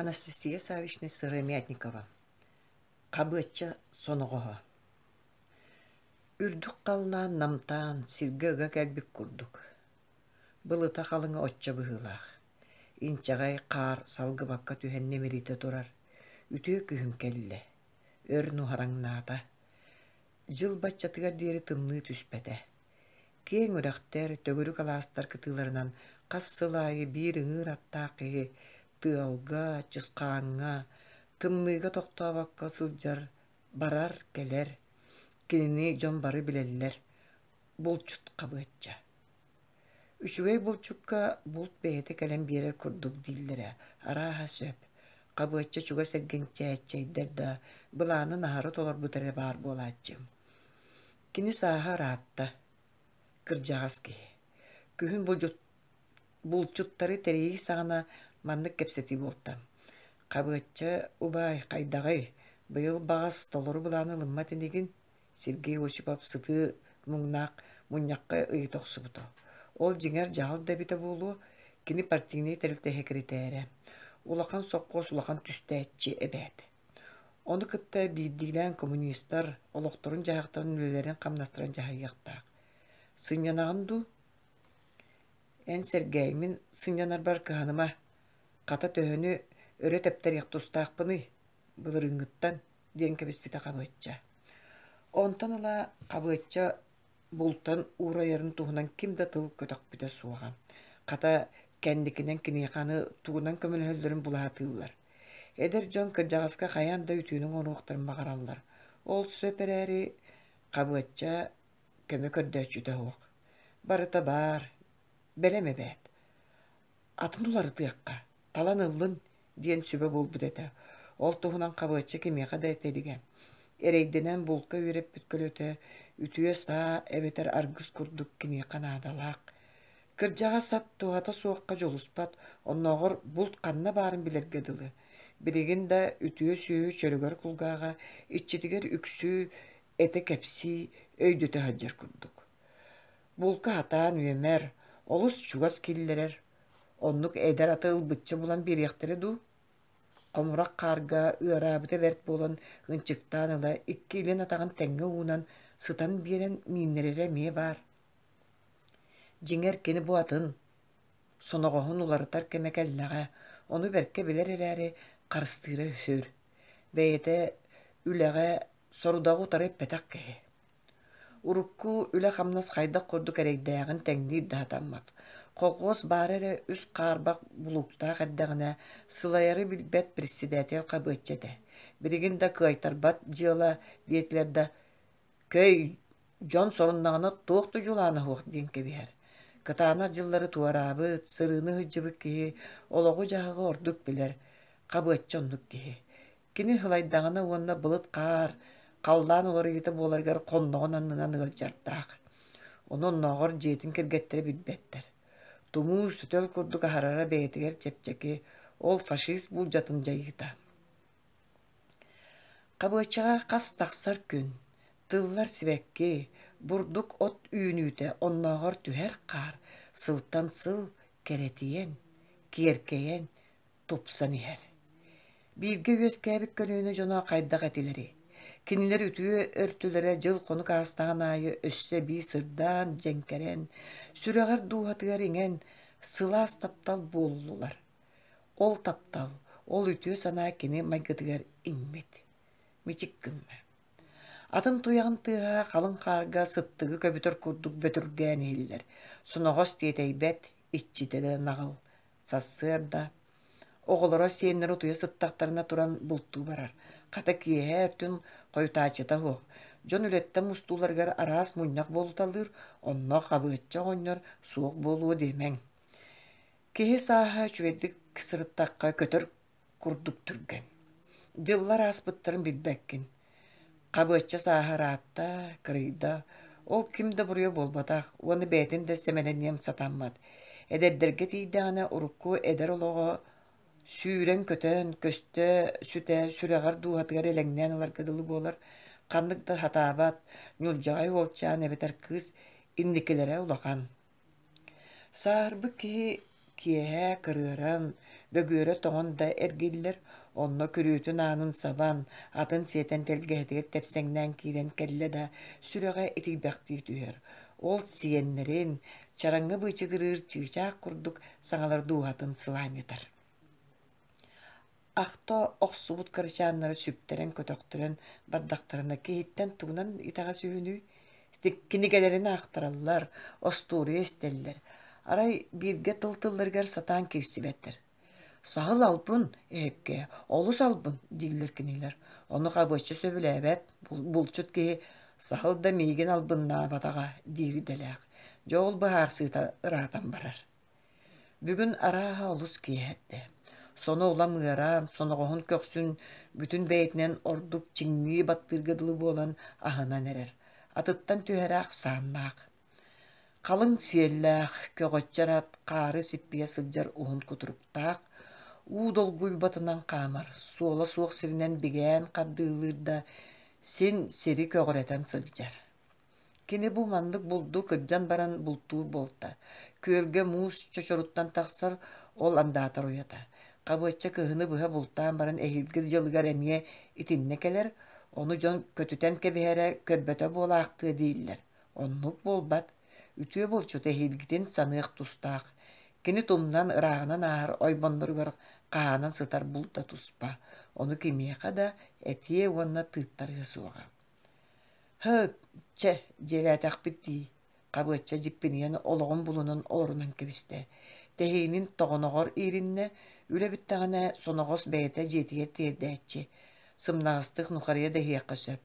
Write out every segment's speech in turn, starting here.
Анастасия Савична Сыромятникова. Қабытча соноғыға. Үрдік қалынан намтан силгіға кәлбік күрдік. Бұлыта қалыңа отча бұғылақ. Инчағай қар салғы баққа түхенне мерите тұрар. Үтіе күхін кәлі. Өрну хараңната. Жыл батчатыгар дері тымны түспәті. Кең өрәқтер төгірі қаластар кытыларынан қассылайы бір ыңыр аттақығы тыалға, чысқаңға, тымныға тоқтаваққа сылжар, барар келер, кеніне жон бары білелер, болчут қабытча. Үшігей болчукка болт бәйеті кәлем берер күрдік дейлері, араға сөп. Қабытча чуға сәргенче әтчайдер да, бұланы нағары толар бұтары бар болатчым. Кені саға ратта, кыржағас кей. Күхін болчуттары тәрейі сағына маннык кепсети болтам. Қабытча убай қайдағай, бұйыл бағас толыры бұланы лымма тенеген Сергей Осипов сыты мұңнақ, мұннаққа ұйтоқсы бұты. Ол жеңер жағыл дәбіті болу, кені партийне тәрілті хекретәрі. Улақан соққос, улақан түсті әтчі әбәді. Оны күтті бейділен коммунистар олықтырын жағақтарын өлелерін қамнастырын жағайықтақ. Сынянағынду, ән Сергеймін сынянар бар кығаныма қата төхіні өрі тәптер яқтустақпыны бұлырыңыттан ден кәбеспіті қабытча. Онтан ыла қабытча бұлтан урайарын туғынан кімді тыл көтақ бүті суаға. Қата кәндікінен кінеқаны туғынан көмін өлдерін бұлатылар. Эдер жон кіржағасқа қаянда үтінің оны ұқтырын бағаралар. Ол сөпер әрі қабытча көмі көрді өчіді оқ. Барыта бар, бәлеме бәд. Атын улары тұяққа. Талан ылын диен сөбе бол бұдеті. Ол туғынан қабытча кемеға да әтеліген. Әрейденен бұлқа өреп бүткілөті, үтіе саа әбетер аргыз күрдік кеме қанадалақ. Кіржаға сат туғата суаққа жолуспат, оннағыр бұлт қанна барын білергеділі. Білеген да үтіе сүйі чөрігер құлғаға, итчетігер үксі, әті кәпсі, өйдөті хаджар күрдік. Бұлқа атан үйемер, олыс чугас келілерер. Онлuk eder atı ılbıtçı bulan bir yaktırı du. Qomurak qarga ıarabıda vert bolan ınçıktan ıla iki ilin atağın tenge uğunan sıtan biren minnerere meye var. Jinger keni bu atın. Sonoğuhun ularıtar kemekellağa. Onu berke biler ereri karıstırı hür. Beyete üleğe sorudağı utarıp petak kehe. Urukku üle xamnas xayda qorduk erekdağın tengli dahatammat. Қолғос барыры үс қарбақ бұлықта қаддағына сылайары білбәт председатель қабытчады. Бірігін да кайтарбат жиыла бетлерді көй жон сорыннағына тоқты жуланы хоқ ден кебер. Кытана жыллары туарабы, сырыны хыджыбы кеге, олығы жағығы ордық білер, қабытчы ондық кеге. Кені хылайдағына онына бұлыт қар, қалдан олары еті боларғар қоннағын анынан ұғылжардақ. Оның нағыр жетін кергеттері білбәттер. Туму sütöl kurduk harara beytiger çepçeki, ol faşist bul jatın jayıta. Qabıçağa qas taqsar gün, tıllar sivekki, burduk ot üynüte, onnağır tüher qar, sıltan sıl keretiyen, kierkeyen, topsan iher. Bilge göz käbik könüğüne jona qaydaq etileri. Kiniler ütüye örtülere jıl konuk ağastağın ayı össe bir sırdan cenkeren, süreğer duhatıgar ingen sılas taptal bollular. Ol taptal, ol ütüye sana kini maygıdıgar inmet. Miçik kınma. Atın tuyağın tığa kalın karga sıttığı köbütür kurduk bötürgen eyliler. Sunoğos diyeteybet, iççide de nağıl, sassır da. Oğulara siyenler otuya sıttaqtarına turan bulttu barar. Kata kiye tün koytaçıta hoğ. Jon ületten mustulargar aras muñnak bolutalır, onna qabıtça oynor, soğuk bolu demen. Kihe saha çüvedik sırıttaqqa kötür kurduk türgen. Jıllar aspıttırın bilbekkin. Qabıtça saha rahatta, kırıyda, ol kimde buraya bolbadak, onu beytin de semeleniyem satanmat. Ederderge tiydağına urukku eder oloğu, Sүйрен көтөн, көстө, сүтө, сүрегар дуатыгар элеңнен олар кыдылы болар. Қандықты хатабат, нүлжағай олчан әбетер кыз индикелері улақан. Сарбы кие кие кырыран, Bögüre toğun da ergiller, onno kürütün anın saban, atın seten telgehedir tepsengden kiren kelle da sürege etilbekti tüyer. Ol siyenlerin, çarangı bıçı kırır çığçak kurduk, sağalar duhatın sılan yeter. Ахто оксубут карчааннары сүптерен көтөктөрөн бардактарына кейиттен тугунан итага сүүнүү кинигелерини актараллар, остууру эстеллер. Арай бирге тылтылларгар сатаан кирсибеттер. Сахыл албын, эпке, олус албын, диллер кинилер. Оны кабычы сөбүлэбет, булчут ки сахыл да мейген албынна батага дири делэк. Жол бахарсыта ыраатан барар. Бүгүн арааха олус киэхэтте. Соно уламыаран, соногоһун көксүн бүтүн бэйэтинен ордук чиңнии баттыргыдылы буолан аһынан эрер. Атыттан түһэрээх сааннаах. Калың сиэллээх, көгөччарат, каары сиппие сылдьар уһун кутуруктаах, уу долгуй батынан камар, суола суох сиринен бигээн кардыылыырда син сири көгөрэтен сылдьар. Кини бу мандык булду кырдьан баран бултуур болта. Күөлгэ муус чочоруттан тахсар ол андаатар уята. Кабычча кыһыны быһа бултаан баран эһилгир жылыгар эмиэ итиннекелер, ону дьон көтүтэн кэбиһэрэ көрбөтө буолаахтыа дииллер. Оннук болбат, үтүө болчут эһилгитин саныах тустаах. Кини тумнан ыраагынан аар ойбонноргор каанан сытар булта туспа. Ону кимиэха да этие уонна тыыттарыа суоҕа. Хыт, че, дьелээтэх битти. Кабычча жиппиниэн ологон булунун олорунан кебисте. Тэһиинин тоҕоноҕор ииринне үлэбиттаҕына соноҕос бэйэтэ дьиэтигэр тиэрдээччи. Сымнаҕастык нухарыйа да hiekkä сөп.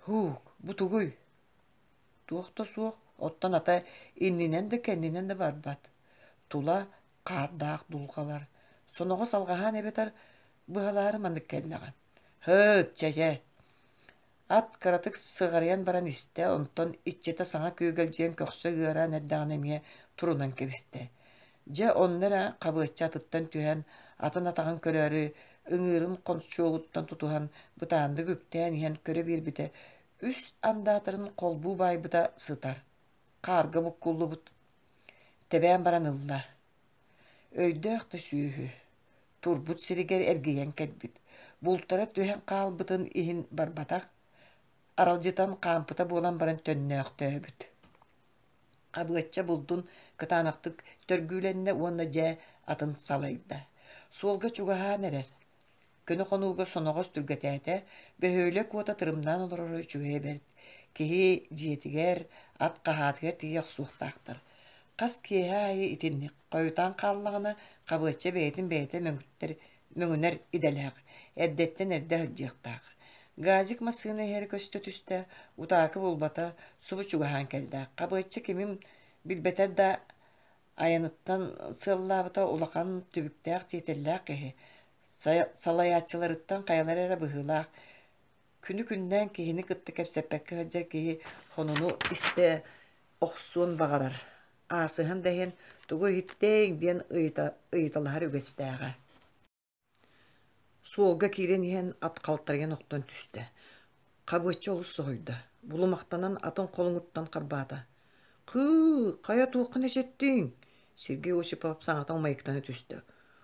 Хуук, бу тугуй. Туохта суох, оттон ата иннинен да кэннинен да барбат. Тула каардаах дулҕалар. Соноҕос алҕаһаан эбетэр быһалаары мандык кэллэҕэ. Хыт, чэчэ. Ат каратык сыгарыян баран исте, онтон иччете саҥа күүгэлдьиэн көхсө ыаран эрдэҕин эмиэ турунан кэбисте. Дьэ оннера кабыычча атыттан түһэн атын атаҕын көрөөрү ыҥыырын кончуоҕуттан тутуһан бытаанды күктээн иһэн көрө биирбите үс андаатарын колбуу баайбыта сытар. Каарга буккуллубут. Тэбээн баран ылла. Өйдөөх да сүүһү. Турбут сиригэр эргийэн кэлбит. Бултара түһэн хаалбытын иһин барбатах. Аралдьытан хаампыта буолан баран төннөөөхтөөбүт. Кабыачча булдун кытаанактык төргүүленне уонна дьэ атын салайда. Суолга чугаһаан эрер. Көнө хонууга соноҕос түргэтээте бөһөөлө куота тырымнаан олорору чугае берт. Киһи дьиэтигэр ат каһаатыгар тиийэх суохтаахтар. Кас киэһэ айы итинник койутаан хааллагына кабыачча бэйэтин бэйэтэ мөҥүнэр иделээх. Эрдэттен эрдэ хылдьыахтаах. Газик массыына эһэри көстө түстэ утаакы булбата субу чугаһаан кэлдээх. Кабыачча кимим билбэтэр да айаныттан сыллаабыта улахан түбүктээх тиетэллээх киһи. Салайаачыларыттан каялар эрэ быһыылаах. Күнү күндэн киһини кытты кэпсэппэккэ хылдьар киһи хонуну истэ охсуон багарар. Аасыһын дэһин тугу хиттэйин биэн ыйыталаһар үгэстээҕэ. Суолга киирен иһэн ат калтарыйан оқтон түстэ. Кабыачча олус соһуйда. Булумахтанан атын колуңуттан карбаата. Кая туохун эсеттиң? Сергей Осипов саҥатан майыктаны түстэ.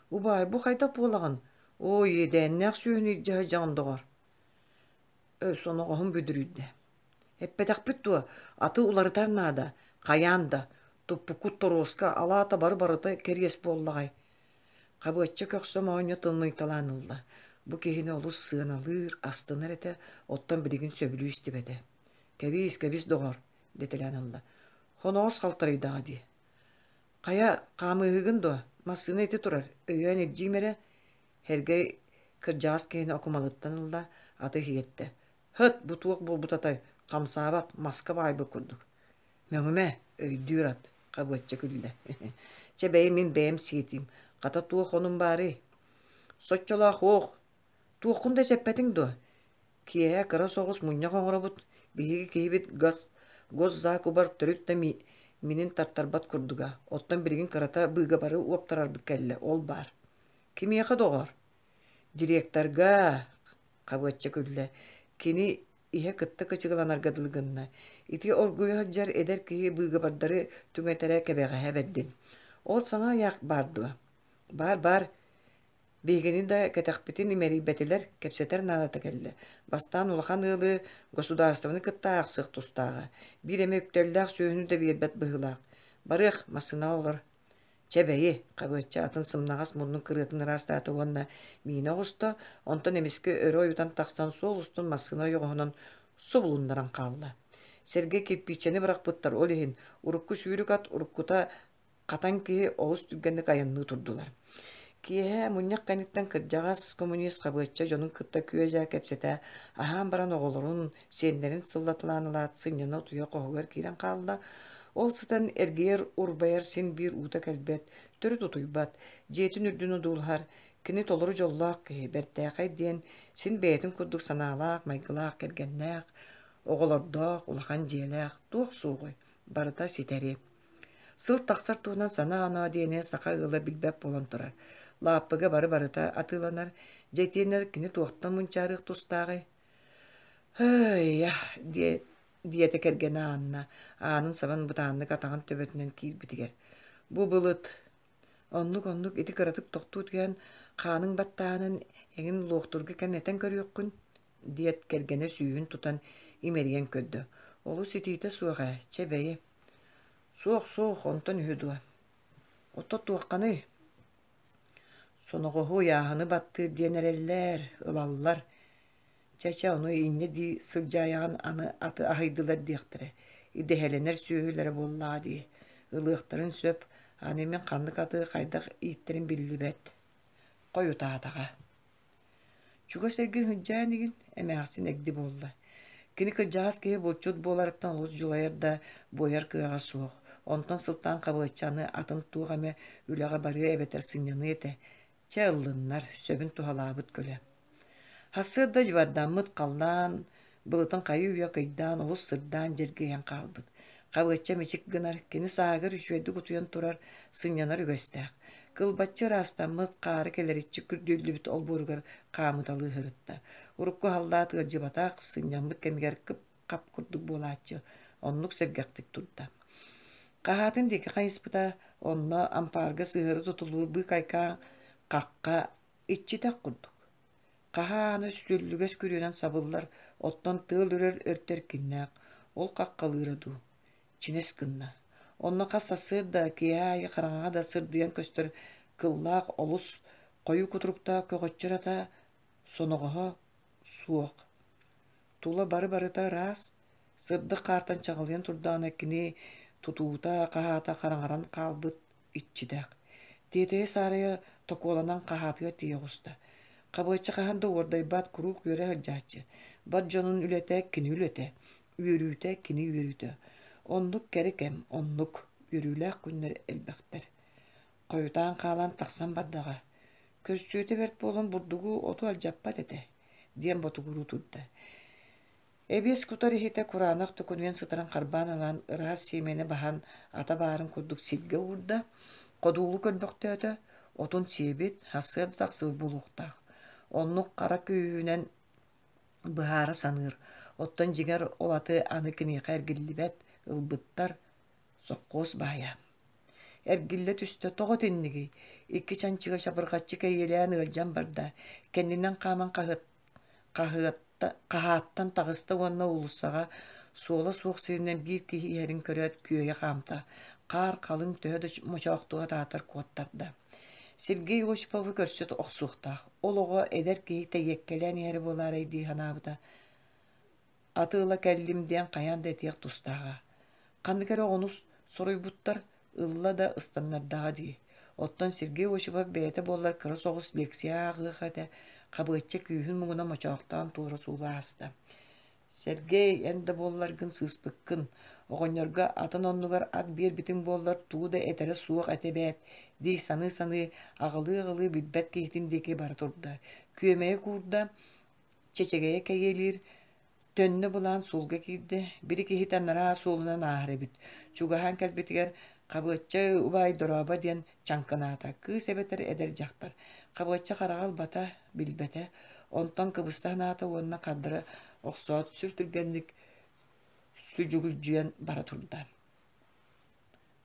Убай, бу хайда буолаган. Ой, эдээннээх сүүһүн ирдьэһэ дьаҕындоҕор. Соноҕоһун бүдүрүйдэ. Эппэтэхпит туа, аты уларытар наада, каяанда, туппукут торооска алаата бары-барыта кериэс буоллагай. Кабыачча көхсө мооньо тылмыйталаан ылла. Бу киһини олус сыаналыыр, астынар этэ, оттон билигин сөбүлүү истибэтэ. Кэбис доҕор, детелээн ылла. Хоноҕос халтарыйдаҕа дии. Кая хаамыыһыгын дуо, массыына ити турар, өйөөн ирдьиимэрэ, хергэй кырдьаас киһини окумалыттан ылла, аты хиэтте. Хыт, бу туох булбутатай, хамсаабат, маска баайбы курдук. Мөҥүмэ, өйдүүр ат, кабыачча күллэ. Чэбэйим мин бэйэм сиитим, ката туох онун баары. Соччолаах оох, туохкун да сеппетиң дуо. Киэһэ кыра соҕус муньня оҥоробут, биһиги киһибит гос заакубар төрүт да минин тартарбат курдуга. Оттон билигин кырата быыга бары уоптарарбыт кэллэ, ол бар. Кимиэхэ доҕор? Директорга, кабыачча күллэ, кини иһэ кытта кычыгыланаргадылгынна. Ити оргуйаһырдьар эдэр киһи быыга бардары түҥэтэрэ кэбэҕэһэ бэрдин. Ол саҥа яах бардуа. Бар. Бейгени да кэтахпитин имерибетилер кепсетер налата келли. Бастан улахан ылы государственный кытта аксык тустага. Бир эме үктөлләк сөөнү да бирбет быһылаак. Барых масына олар. Чебейи, кабыча атын сымнагас мунун кырытын растаты онна мина густо, онтон эмиске өрө оютан таксан сол устун масына йогонон субулундаран калла. Серге кирпичени бырак буттар олихин урукку сүүрүк ат уруккута катан киһи олус түргенни каянны турдулар. Киэһэ муньяк каниттан кырдьаҕас коммунист хабыачча дьонун кытта күөжэ кэпсэтэ аһаан баран оҕолорун сиэннэрин сыллатылаанылаат сынньана утуйа коһугар киирэн хаалла, ол сытан эргиэр урбайар син биир уута кэлбэт, төрү тутуйбат, дьиэтин үрдүнү дуулахар, кини толору дьоллоох киһи бэртээхэй диэн син бэйэтин курдук санаалаах, майгылаах кэргэннээх, оҕолордоох, улахан дьиэлээх, туох суугуй, барыта ситери. Сыл тахсар туунан сана анаа диэне саха ыла билбэп болон турар. Лааппыга бары-барыта атыланар, жайтиенер кини туохтан мунчаарык тустаагы. Хый, диэте керген аанна, аанын сабан бутааннык атаган төбөтүнөн киирбитигер. Бу былыт. Оннук ити кыратык тохтуут ген хаанын баттаанын эңин луохтурга кэннетен көрүөккүн, диэт кергене сүүн тутан имериен көддө. Олу ситиите суоға, чебейи. Суох, онтон үһүдуа. Отто туохканы. Соногоһу яаханы баттыр диэнереллер, ылаллар. Чача ону инне ди сылжаяған аны аты ахайдылар диэхтэрэ. Идеһэленер сүүһүлэрэ боллаа ди. Ылыахтарын сөп, анымен ханнык аты хайдах ииттерин биллибэт. Койутаатаға. Чуга серги хыджаанигин эмээхсин эгди болла. Кини кырдьаҕас киһи булчут буоларыттан олус дьулайарда бояр кыаҕа суох. Онтон сылтаан кабыаччаны атын туuҕаме үлэҕэ барыа эбэтэр сынньаны этэ. Чэ ыллыннар сөбүн тухалаабыт көлө. Хассыырда дьыбардаммыт қаллаан, былытын кайы үйө кыйдаан олус сырдаан жергейен каалбыт. Кабыачча мичик гынар, кини саагыр үчүөйдүк утуйан турар, сынньанар үгөстээх. Кылбаччы растаммыт каары келериччи күрдүллүбүт олбуругар каамыталыы хырытта. Урукку халлаат ырдьыбатаах сынньаммыт кемигер кап курдук буолааччы, оннук сэргэхтик турда. Кахатын дики хайыспыта онно ампаарга сыһыры тутулуу бый кайка какка иччитэх курдук. Кахааны сүллүгөс күрүөнэн сабыллар, оттон тыыл үрөр өртөр киннээх, ол каккалыыра дуу. Чинес кынна. Онно кassa сырда киэһэ хараҥаҕа да сырдыйан көстөр кыллаах олус койу кутурукта көгөччөрата соноҕоһо суох. Тула бары-барыта раас, сырды каартан чаҕылыйан турдаана кини тутуута каһаата хараҥаран каалбыт иччитэх. Тиэтэйэ саарыйа токуоланан каһаатыга тиэҕуста. Кабыаччы каһан да уордайбаат курук үөрэ хырдьааччы. Бар дьонун үлэтэ кини үлэтэ, үөрүүтэ кини үөрүүтэ. Оннук кэрикэм, оннук үөрүүлээх күннэр элбэхтэр. Койутаан каалан тахсан бардага. Көрсүүтэ берт болон бурдугу оту алжаппат эте, диэн ботугуру турда. Эбиэс кутар ихите кураанах тукунуян сытаран карбаан алан ыраас сиэмене бахан ата баарын курдук сиргэ уурда, кодуулу көлбөктөөтө, отун сиэбит, хассыада тахсыыл булуктаах. Оннук кара күүһүнэн быһаара саныыр, оттон жигер олаты аны киниэхэ эргиллибэт, ылбыттар соккоос баая. Эргилле түстө тоҕо тинниги, икки чанчыга чабыргаччы кэйэлээн ыалдьан барда, кэннинэн хааман каһааттан тагыста уонна улуссаҕа суола суох сиринэн биир киһи иһэрин көрөөт күөйэ хаамта, каар калың төһө да мочоохтуга таатар куоттарда. Сергей Осипову көрсөт охсуохтаах, олоҕо эдер киһи тэйеккэлээн иһэри буолаарай дии ханаабыта. Атыыла кэллим диэн каян да этиэх тустаага. Ханныгар оҕонус соруйбуттар ылла да ыстаннардаҕа дии. Оттон Сергей Осипов бэйэтэ буоллар кыра соҕус лекция ааҕыах этэ, кабыачча күүһүн муҥуна мочоохтоон туора суулааста. Сергей эн да буолларгын сыыспыккын, оҕонньорго атын оннугар ат биэрбитин буоллар тууда этере суох этебэät, дии саны аҕылыы билбэт киһитин диэки бара турда. Күөмэйэ куурда, чечегэйэ кэйэлиир, төннө булаан суулга киирде, бiri киһи таннараа суулунан ааһар эбит. Чугаһаан кэлбитигэр кабыачча убай дороба диэн чанкынаата, кыыс эбэтэр эдэр дьахтар. Кабыачча хараҕал бата билбэтэ, онтон кыбыстаһынаата уонна хаддара охсоот сүртүргэнник сүжүгүлжүөн бара турда.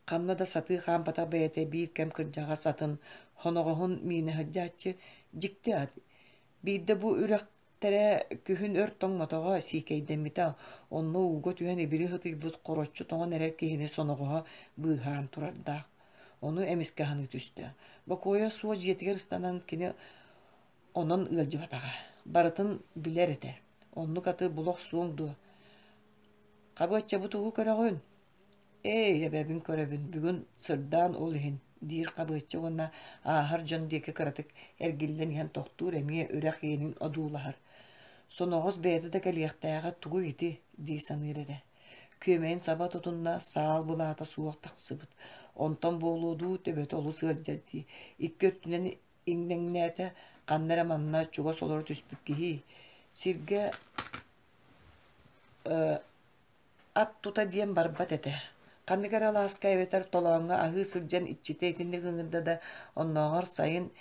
Ханна да сатыы хаампата бэйэтэ биир кэм кырдьаҕа сатын Honogohun mine hajjatçı jikti at. Bide bu ürektere kühün ört toň motoga sikeydemita onno ugo tüheni biri hıtı but korotçu toňa nerer kihini sonogoha bıhan turarda. Onu emiske hanı tüstü. Bakoya suwa jetiger istanan kini onun ılcıbataga. Baratın biler ete. Onnu katı bulok suğundu. Kabıçça bu tuğu köragön. Ey ebebin körebin. Bugün sırdan olihin. Dir kabıçça ona ahar jon deki karatık ergillen yan toktur emiye örek yenin odulahar. Sonoğuz beyde de geliyektayaga tuğu iti di sanırere. Kömeğin sabah tutunna sağal bulata suğuk taksıbıt. Ondan boğuludu töbet olu sığırcardi. İlk göttünen inlengnete kannere manna çuga solor tüspük kihi. Sirge at tuta diyen barbat ete. Kannikara laska eveter tolağına ahı sırcan iççite ikindi gıngırda da onnoğar sayın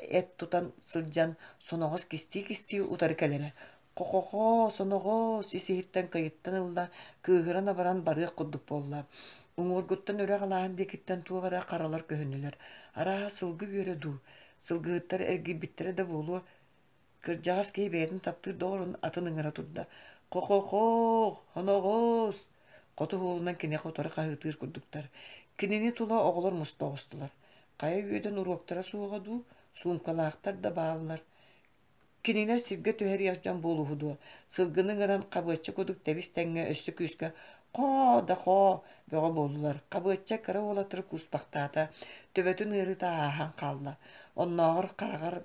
et tutan sırcan sonoğuz kisti utarıkelere. Kokoko sonoğuz isihitten kayıttan ılda kıhırana baran barığı kudduk bolla. Uğurguttan öre galağın dekitten tuğara karalar köhünüler. Ara sılgı yöre du. Sılgıhıttar ergi bittere de bolu. Kırcağız key beyden taptır doğrun atın ıngara tutda. Kokoko honoğuz. Kotu huğulundan kine kotora kahıtır kurduktar. Kinini tula oğulur mustoğustular. Kaya yöden uruoktara suğadu, suğumkalağıktar da bağlılar. Kiniler sirge tüher yaşcan boluhudu. Sılgının ıran kabıçça koduk debis tenge östü küske. Ko da ko beğe boldular. Kabıçça kara olatırı kuspaqtata. Töbetün ırı da ahan kaldı. Onnar karagar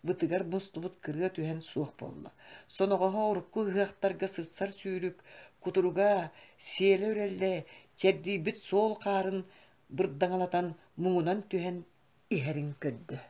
bıtıgar mustubut kırıga tühen suğ bolla. Sonogoha urukku hıaqtarga sırsar sürük. Kuturuga siyeli örelde çerdi bit sol karın bırdangalatan muğunan tühen iherin köddü.